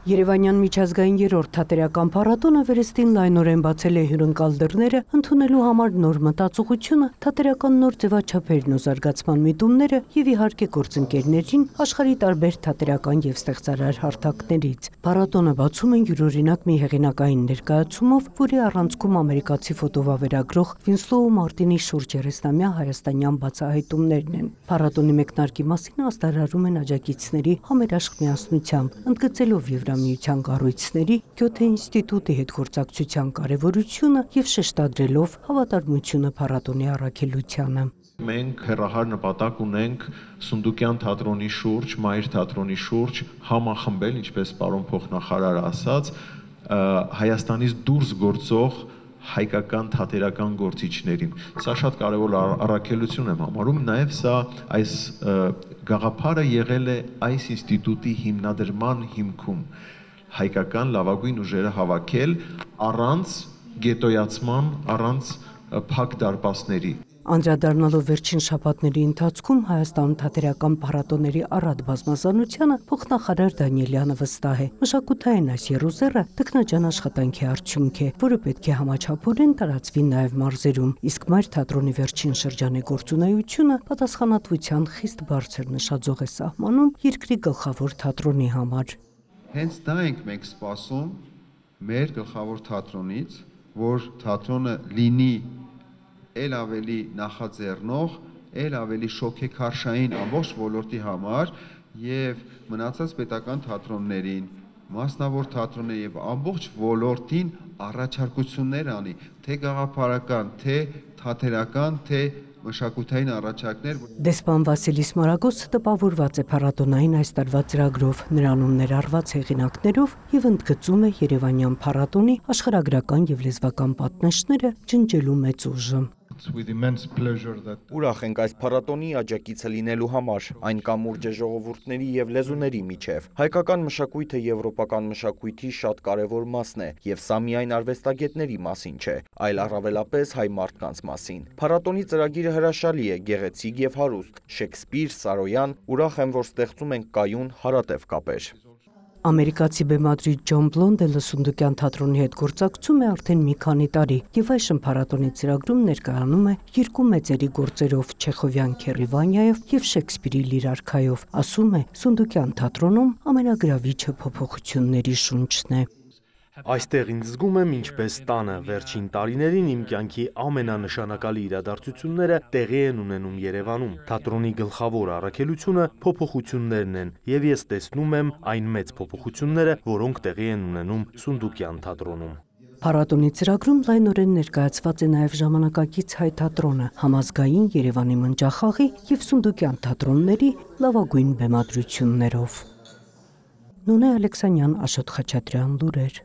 Երևանյան միջազգային երրորդ թատերական փառատոնը վերստին լայնորեն բացել է հյուրընկալ դռները, ընդունելու համար նոր մտածողությունը, թատերական նոր ձևաչափերն ու զարգացման միտումները եւ իհարկե գործընկերներին աշխարհի տարբեր թատերական եւ ստեղծարար հարթակներից։ Փառատոնը բացում են յուրօրինակ մի հեղինակային ներկայացումով, որի առանցքում ամերիկացի ֆոտովավերագրող Վինսլոու Մարտինի շուրջ 30-ամյա հայաստանյան բացահայտումներն են։ Փառատոնի մեկնարկի մասին աստարարում են աջակիցների համերաշխ միասնությամբ, ընդգծելով Եվրամիության կառույցների, Գյոթե ինստիտուտի հետ գործակցության կարևորությունը եւ շեշտադրելով հավատարմությունը փառատոնի առաքելությանը։ Մենք հեռահար նպատակ ունենք Սունդուկյան թատրոնի շուրջ, Մայր թատրոնի շուրջ համախմբել, ինչպես պարոն փոխնախարարը ասաց, Հայաստանից դուրս գործող հայկական թատերական գործիչներին։ Սա շատ կարևոր առաքելություն եմ համարում, նաև սա այս գաղափարը եղել է այս ինստիտուտի հիմնադրման հիմքում հայկական լավագույն ուժերը հավաքել առանց գետոյացման, առանց փակ դարպասների։ Անդրադառնալով վերջին շաբաթների ընթացքում Հայաստանում թատերական փառատոների առատ բազմազանությանը, փոխնախարար Դանիելյանը վստահ է, մշակութային այս եռուզեռը տքնաջան աշխատանքի արդյունք է, որը պետք է համաչափորեն տարածվի նաև մարզերում, իսկ Մայր թատրոնի վերջին շրջանի գործունեությունը պատասխանատվության խիստ բարձր նշաձող է սահմանում երկրի գլխավոր թատրոնի համար։ Հենց դա ենք մենք սպասում մեր գլխավոր թատրոնից, որ թատրոնը լինի էլ ավելի նախաձեռնող, էլ ավելի շոգեքարշային ամբողջ ոլորտի համար եւ մնացած պետական թատրոններին, մասնավոր թատրոններ եւ ամբողջ ոլորտին առաջարկություններ անի, թե գաղափարական, թե թատերական, թե մշակութային առաջարկներ։ Դեսպան Վասիլիս Մարագոսը տպավորված է փառատոնային այս տարվա ծրագրով, նրանում ներառված հեղինակներով եւ ընդգծում է Երևանյան փառատոնի աշխարհագրական եւ լեզվական պատնեշները ջնջելու մեծ ուժը։ Ուրախ ենք այս փառատոնի աջակիցը լինելու համար, այն կամուրջ է ժողովուրդների եւ լեզուների միջև։ Հայկական մշակույթը եվրոպական մշակույթի շատ կարևոր մասն է, եւ սա միայն արվեստագետների մասին չէ, այլ առավելապես հայ մարդկանց մասին։ Փառատոնի ծրագիրը հրաշալի է, գեղեցիկ եւ հարուստ։ Շեքսպիր, Սարոյան, ուրախ եմ, որ ստեղծում ենք կայուն հարատև կապեր։ Ամերիկացի բեմադրիչ Ջոն Բլոնդելը Սունդուկյան թատրոնի հետ գործակցում է արդեն մի քանի տարի եւ այժմ փառատոնի ծրագրում ներկայանում է երկու մեծերի գործերով՝ Չեխովյան Քերիվանյայով եւ Շեքսպիրի Լիրարքայով։ Ասում է, Սունդուկյան թատրոնում ամենագրավիչը փոփոխությունների շունչն է։ Այստեղ ինձ զգում եմ ինչպես տանը, վերջին տարիներին իմ կյանքի ամենանշանակալի իրադարձությունները տեղի են ունենում Երևանում։ Թատրոնի գլխավոր առաքելությունը փոփոխություններն են, եւ ես տեսնում եմ այն մեծ փոփոխությունները, որոնք տեղի են ունենում Սունդուկյան թատրոնում։ Փառատոնի ծրագրում լայնորեն ներկայացված է նաև ժամանակակից հայ թատրոնը, համազգային Երևանի մնջախաղի եւ Սունդուկյան թատրոնների լավագույն բեմադրություններով։ Նունե Ալեքսանյան, Աշոտ Խաչատրյան, լուրեր։